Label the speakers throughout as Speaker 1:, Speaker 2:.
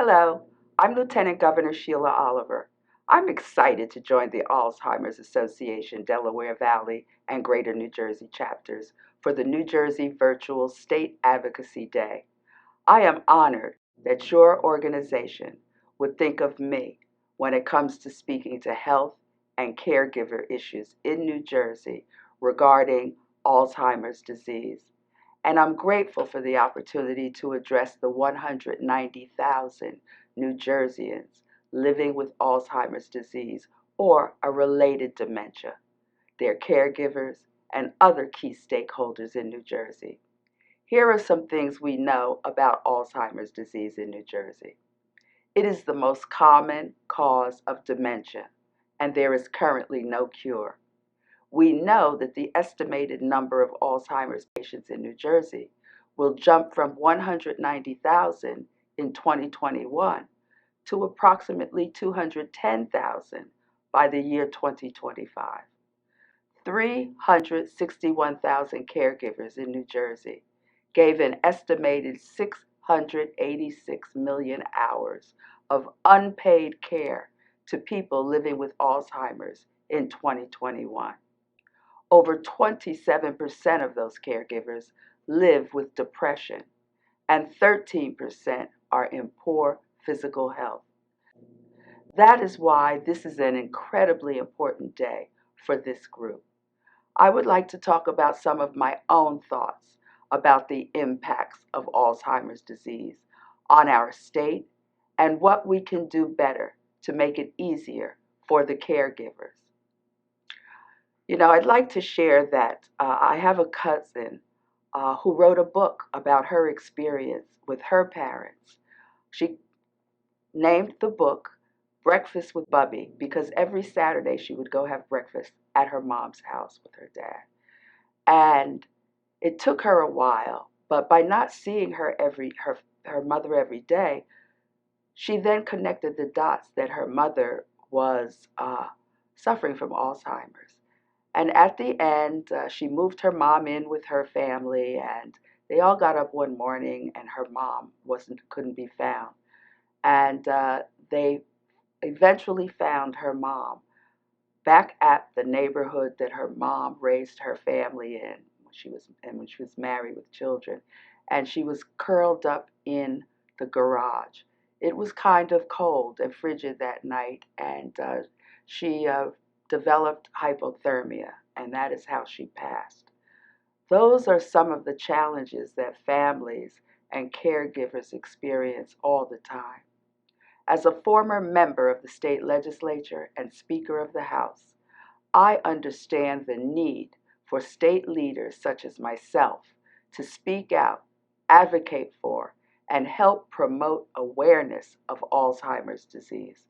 Speaker 1: Hello, I'm Lieutenant Governor Sheila Oliver. I'm excited to join the Alzheimer's Association Delaware Valley and Greater New Jersey chapters for the New Jersey Virtual State Advocacy Day. I am honored that your organization would think of me when it comes to speaking to health and caregiver issues in New Jersey regarding Alzheimer's disease. And I'm grateful for the opportunity to address the 190,000 New Jerseyans living with Alzheimer's disease or a related dementia, their caregivers, and other key stakeholders in New Jersey. Here are some things we know about Alzheimer's disease in New Jersey. It is the most common cause of dementia, and there is currently no cure. We know that the estimated number of Alzheimer's patients in New Jersey will jump from 190,000 in 2021 to approximately 210,000 by the year 2025. 361,000 caregivers in New Jersey gave an estimated 686 million hours of unpaid care to people living with Alzheimer's in 2021. Over 27% of those caregivers live with depression, and 13% are in poor physical health. That is why this is an incredibly important day for this group. I would like to talk about some of my own thoughts about the impacts of Alzheimer's disease on our state and what we can do better to make it easier for the caregivers. I'd like to share that I have a cousin who wrote a book about her experience with her parents. She named the book Breakfast with Bubby because every Saturday she would go have breakfast at her mom's house with her dad. And it took her a while, but by not seeing her mother every day, she then connected the dots that her mother was suffering from Alzheimer's. And at the end, she moved her mom in with her family, and they all got up one morning, and her mom couldn't be found. And they eventually found her mom back at the neighborhood that her mom raised her family in when she was married with children, and she was curled up in the garage. It was kind of cold and frigid that night, and she developed hypothermia, and that is how she passed. Those are some of the challenges that families and caregivers experience all the time. As a former member of the state legislature and Speaker of the House, I understand the need for state leaders such as myself to speak out, advocate for, and help promote awareness of Alzheimer's disease.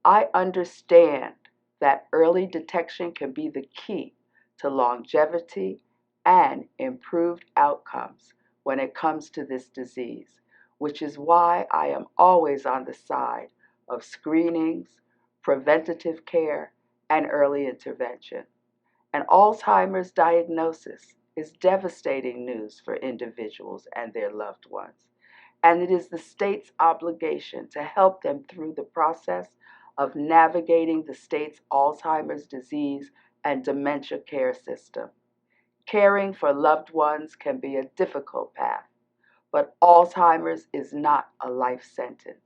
Speaker 1: I understand that early detection can be the key to longevity and improved outcomes when it comes to this disease, which is why I am always on the side of screenings, preventative care, and early intervention. An Alzheimer's diagnosis is devastating news for individuals and their loved ones, and it is the state's obligation to help them through the process of navigating the state's Alzheimer's disease and dementia care system. Caring for loved ones can be a difficult path, but Alzheimer's is not a life sentence.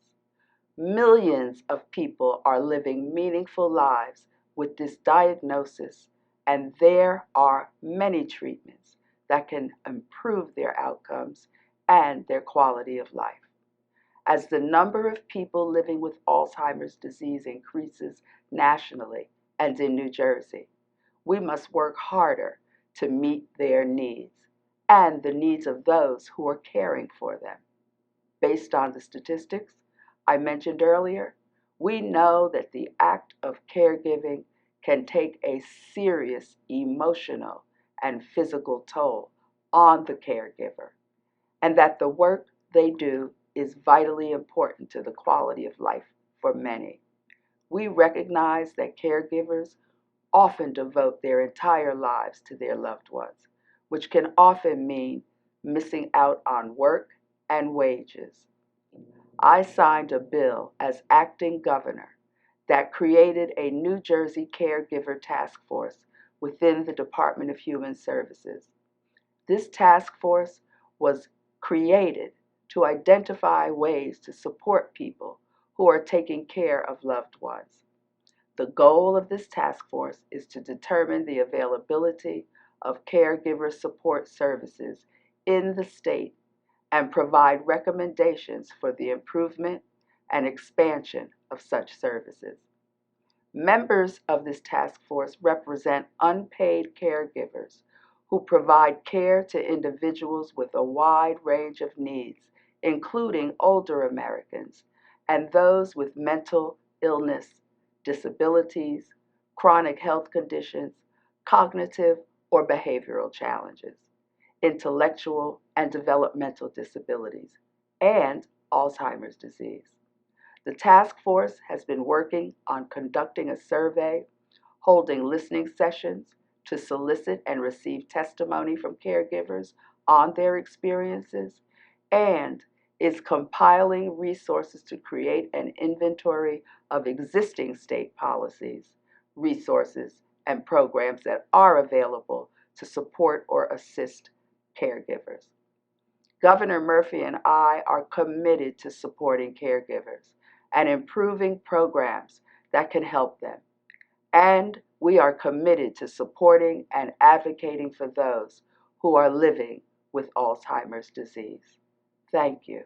Speaker 1: Millions of people are living meaningful lives with this diagnosis, and there are many treatments that can improve their outcomes and their quality of life. As the number of people living with Alzheimer's disease increases nationally and in New Jersey, we must work harder to meet their needs and the needs of those who are caring for them. Based on the statistics I mentioned earlier, we know that the act of caregiving can take a serious emotional and physical toll on the caregiver, and that the work they do is vitally important to the quality of life for many. We recognize that caregivers often devote their entire lives to their loved ones, which can often mean missing out on work and wages. I signed a bill as acting governor that created a New Jersey Caregiver Task Force within the Department of Human Services. This task force was created to identify ways to support people who are taking care of loved ones. The goal of this task force is to determine the availability of caregiver support services in the state and provide recommendations for the improvement and expansion of such services. Members of this task force represent unpaid caregivers who provide care to individuals with a wide range of needs, including older Americans and those with mental illness, disabilities, chronic health conditions, cognitive or behavioral challenges, intellectual and developmental disabilities, and Alzheimer's disease. The task force has been working on conducting a survey, holding listening sessions to solicit and receive testimony from caregivers on their experiences, and is compiling resources to create an inventory of existing state policies, resources, and programs that are available to support or assist caregivers. Governor Murphy and I are committed to supporting caregivers and improving programs that can help them. And we are committed to supporting and advocating for those who are living with Alzheimer's disease. Thank you.